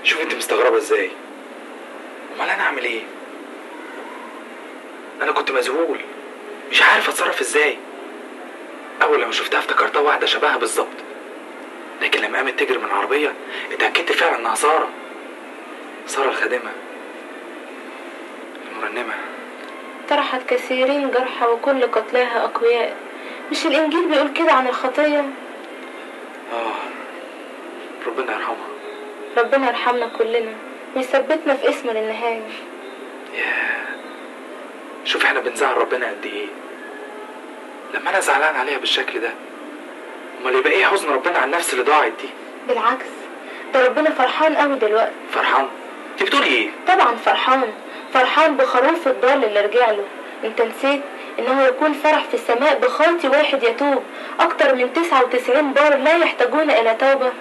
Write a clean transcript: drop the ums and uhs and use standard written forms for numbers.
شوف انت مستغربه ازاي. امال انا اعمل ايه؟ انا كنت مذهول، مش عارف اتصرف ازاي. اول لما شفتها افتكرتها واحده شبهها بالظبط، لكن لما قامت تجري من العربيه اتاكدت فعلا انها ساره الخادمه المرنمه. طرحت كثيرين جرحى وكل قتلاها اقوياء. مش الانجيل بيقول كده عن الخطيه؟ ربنا يرحمها. ربنا يرحمنا كلنا ويثبتنا في اسمه للنهايه. شوف احنا بنزعل ربنا قد ايه لما انا زعلان عليها بالشكل ده. امال يبقى ايه حزن ربنا على النفس اللي ضاعت دي؟ بالعكس، ده ربنا فرحان قوي دلوقتي. فرحان؟ انت بتقولي ايه؟ طبعا فرحان بخروف الضال اللي رجع له. انت نسيت انه يكون فرح في السماء بخاطي واحد يتوب اكتر من 99 بار لا يحتاجون الى توبه.